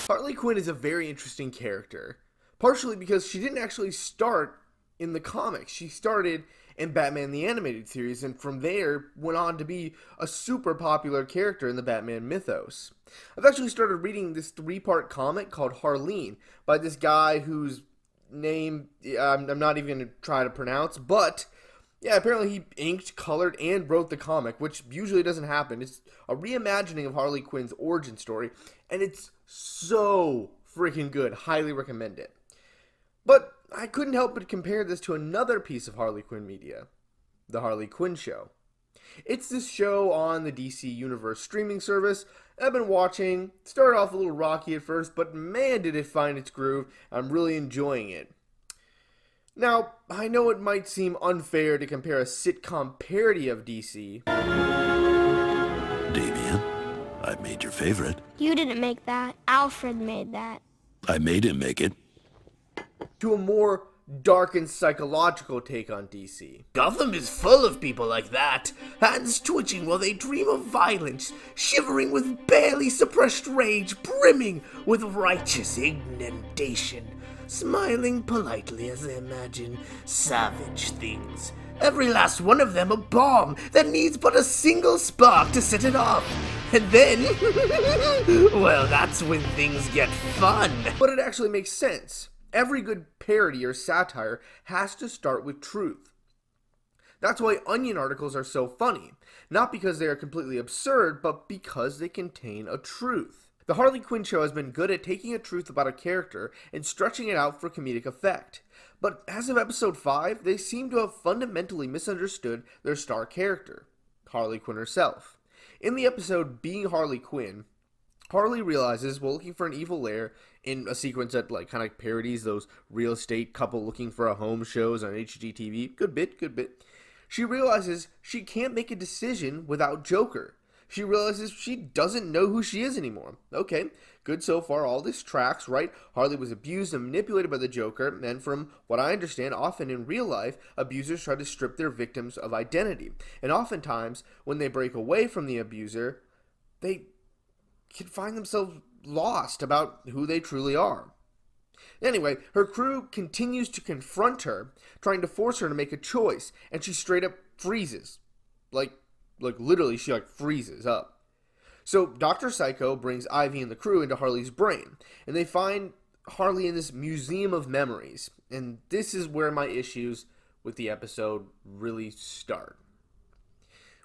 Harley Quinn is a very interesting character, partially because she didn't actually start in the comics. She started in Batman the Animated Series, and from there went on to be a super popular character in the Batman mythos. I've actually started reading this 3-part comic called Harleen by this guy whose name I'm not even going to try to pronounce, but yeah, apparently he inked, colored, and wrote the comic, which usually doesn't happen. It's a reimagining of Harley Quinn's origin story, and it's so freaking good. Highly recommend it. But I couldn't help but compare this to another piece of Harley Quinn media, The Harley Quinn Show. It's this show on the DC Universe streaming service I've been watching. It started off a little rocky at first, but man did it find its groove. I'm really enjoying it. Now, I know it might seem unfair to compare a sitcom parody of DC. Damien, I made your favorite. You didn't make that. Alfred made that. I made him make it. To a more dark and psychological take on DC. Gotham is full of people like that, hands twitching while they dream of violence, shivering with barely suppressed rage, brimming with righteous indignation, smiling politely as they imagine savage things. Every last one of them a bomb that needs but a single spark to set it off. And then, well, that's when things get fun. But it actually makes sense. Every good parody or satire has to start with truth. That's why Onion articles are so funny. Not because they are completely absurd, but because they contain a truth. The Harley Quinn show has been good at taking a truth about a character and stretching it out for comedic effect. But as of episode 5, they seem to have fundamentally misunderstood their star character, Harley Quinn herself. In the episode Being Harley Quinn, Harley realizes while looking for an evil lair in a sequence that kind of parodies those real estate couple looking for a home shows on HGTV. Good bit. She realizes she can't make a decision without Joker. She realizes she doesn't know who she is anymore. Okay, good so far, all this tracks, right? Harley was abused and manipulated by the Joker, and from what I understand, often in real life, abusers try to strip their victims of identity. And oftentimes, when they break away from the abuser, they can find themselves lost about who they truly are. Anyway, her crew continues to confront her, trying to force her to make a choice, and she straight up freezes. Like literally, she freezes up. So Dr. Psycho brings Ivy and the crew into Harley's brain, and they find Harley in this museum of memories. And this is where my issues with the episode really start.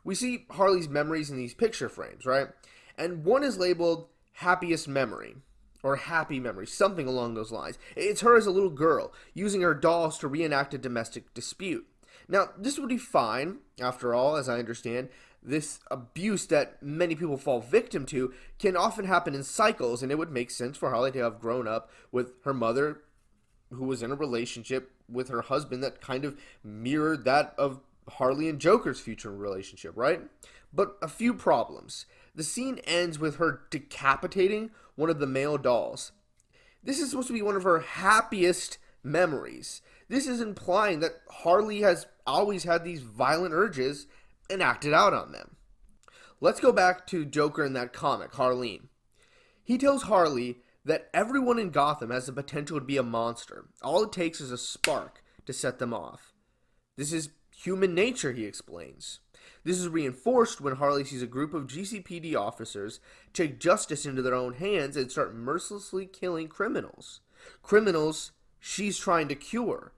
We see Harley's memories in these picture frames, right? And one is labeled happiest memory, or happy memory, something along those lines. It's her as a little girl, using her dolls to reenact a domestic dispute. Now, this would be fine, after all, as I understand. This abuse that many people fall victim to can often happen in cycles, and it would make sense for Harley to have grown up with her mother, who was in a relationship with her husband that kind of mirrored that of Harley and Joker's future relationship, right? But a few problems. The scene ends with her decapitating one of the male dolls. This is supposed to be one of her happiest memories. This is implying that Harley has always had these violent urges and acted out on them. Let's go back to Joker in that comic, Harleen. He tells Harley that everyone in Gotham has the potential to be a monster. All it takes is a spark to set them off. This is human nature, he explains. This is reinforced when Harley sees a group of GCPD officers take justice into their own hands and start mercilessly killing criminals. Criminals she's trying to cure.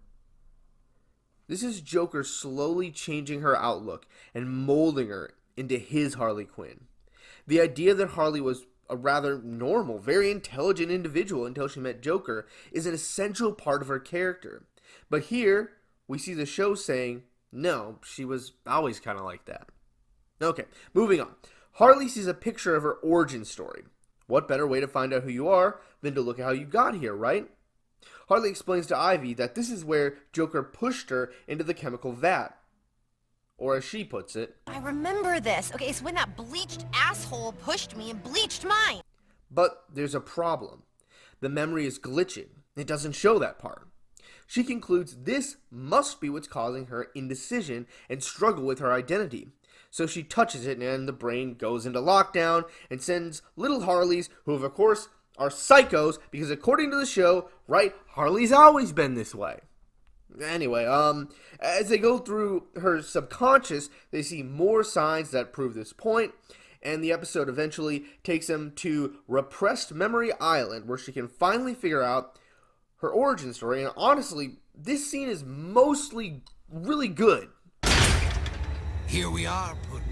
This is Joker slowly changing her outlook and molding her into his Harley Quinn. The idea that Harley was a rather normal, very intelligent individual until she met Joker is an essential part of her character. But here, we see the show saying, no, she was always kind of like that. Okay, moving on. Harley sees a picture of her origin story. What better way to find out who you are than to look at how you got here, right? Harley explains to Ivy that this is where Joker pushed her into the chemical vat. Or as she puts it, I remember this. Okay, it's when that bleached asshole pushed me and bleached mine. But there's a problem. The memory is glitching. It doesn't show that part. She concludes this must be what's causing her indecision and struggle with her identity. So she touches it and the brain goes into lockdown and sends little Harleys, who have of course are psychos because according to the show, right, Harley's always been this way. Anyway, as they go through her subconscious, they see more signs that prove this point, and the episode eventually takes them to Repressed Memory Island, where she can finally figure out her origin story. And honestly, this scene is mostly really good. Here we are, Puddin'.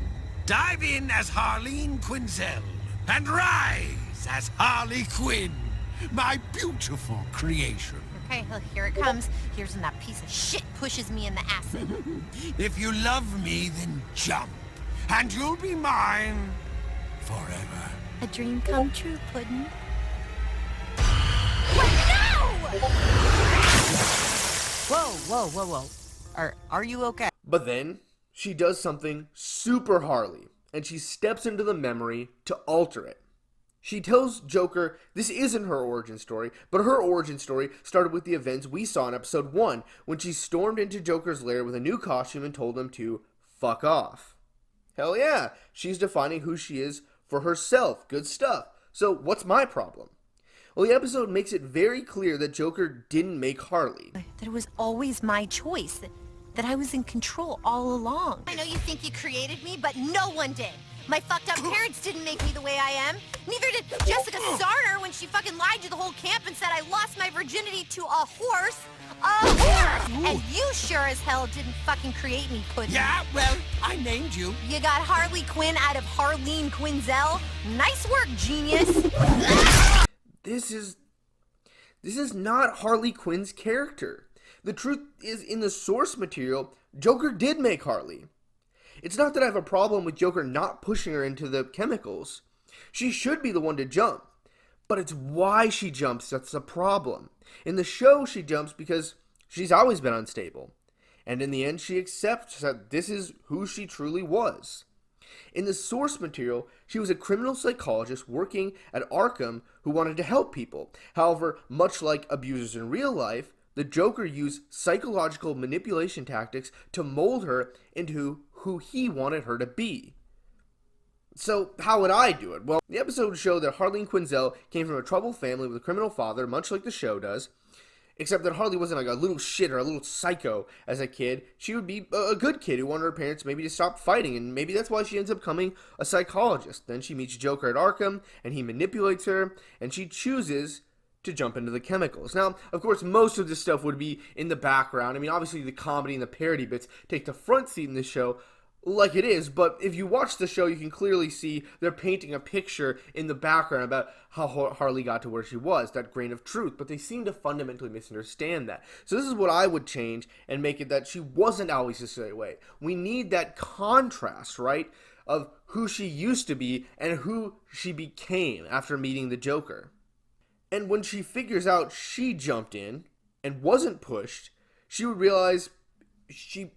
Dive in as Harleen Quinzel and rise as Harley Quinn, my beautiful creation. Okay, well, here it comes. Here's when that piece of shit pushes me in the acid. If you love me, then jump, and you'll be mine forever. A dream come true, Puddin'. Whoa. Are you okay? But then, she does something super Harley, and she steps into the memory to alter it. She tells Joker this isn't her origin story, but her origin story started with the events we saw in episode 1, when she stormed into Joker's lair with a new costume and told him to fuck off. Hell yeah, she's defining who she is for herself. Good stuff. So what's my problem? Well, the episode makes it very clear that Joker didn't make Harley. That it was always my choice, that I was in control all along. I know you think you created me, but no one did. My fucked up parents didn't make me the way I am. Neither did Jessica Sarner when she fucking lied to the whole camp and said I lost my virginity to a horse. A horse! And you sure as hell didn't fucking create me, Puddin'. Yeah, well, I named you. You got Harley Quinn out of Harleen Quinzel. Nice work, genius. This is not Harley Quinn's character. The truth is, in the source material, Joker did make Harley. It's not that I have a problem with Joker not pushing her into the chemicals. She should be the one to jump. But it's why she jumps that's the problem. In the show, she jumps because she's always been unstable. And in the end, she accepts that this is who she truly was. In the source material, she was a criminal psychologist working at Arkham who wanted to help people. However, much like abusers in real life, the Joker used psychological manipulation tactics to mold her into who he wanted her to be. So, how would I do it? Well, the episode showed that Harleen Quinzel came from a troubled family with a criminal father, much like the show does, except that Harley wasn't like a little shit or a little psycho as a kid. She would be a good kid who wanted her parents maybe to stop fighting, and maybe that's why she ends up becoming a psychologist. Then she meets Joker at Arkham, and he manipulates her, and she chooses to jump into the chemicals. Now, of course, most of this stuff would be in the background. I mean, obviously the comedy and the parody bits take the front seat in this show, like it is, but if you watch the show, you can clearly see they're painting a picture in the background about how Harley got to where she was, that grain of truth, but they seem to fundamentally misunderstand that. So this is what I would change and make it that she wasn't always this way. We need that contrast, right, of who she used to be and who she became after meeting the Joker. And when she figures out she jumped in and wasn't pushed, she would realize she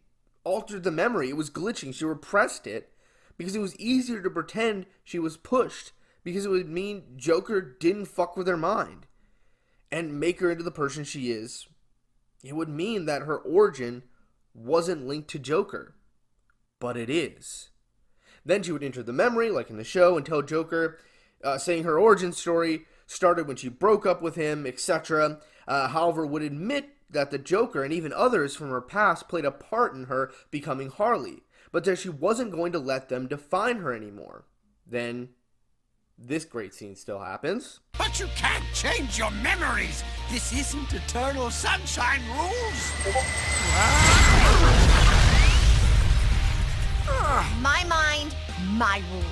altered the memory. It was glitching. She repressed it because it was easier to pretend she was pushed, because it would mean Joker didn't fuck with her mind and make her into the person she is. It would mean that her origin wasn't linked to Joker, but it is. Then she would enter the memory, like in the show, and tell Joker, saying her origin story started when she broke up with him, etc. However, would admit that the Joker and even others from her past played a part in her becoming Harley, but that she wasn't going to let them define her anymore. Then, this great scene still happens. But you can't change your memories. This isn't Eternal Sunshine rules. My mind, my rules.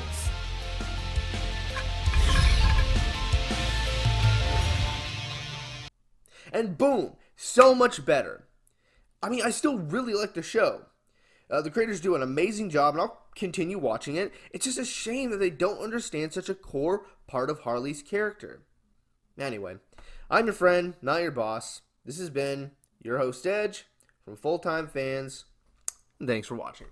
And boom, so much better. I mean, I still really like the show. The creators do an amazing job, and I'll continue watching it. It's just a shame that they don't understand such a core part of Harley's character. Anyway, I'm your friend, not your boss. This has been your host, Edge, from Full Time Fans. And thanks for watching.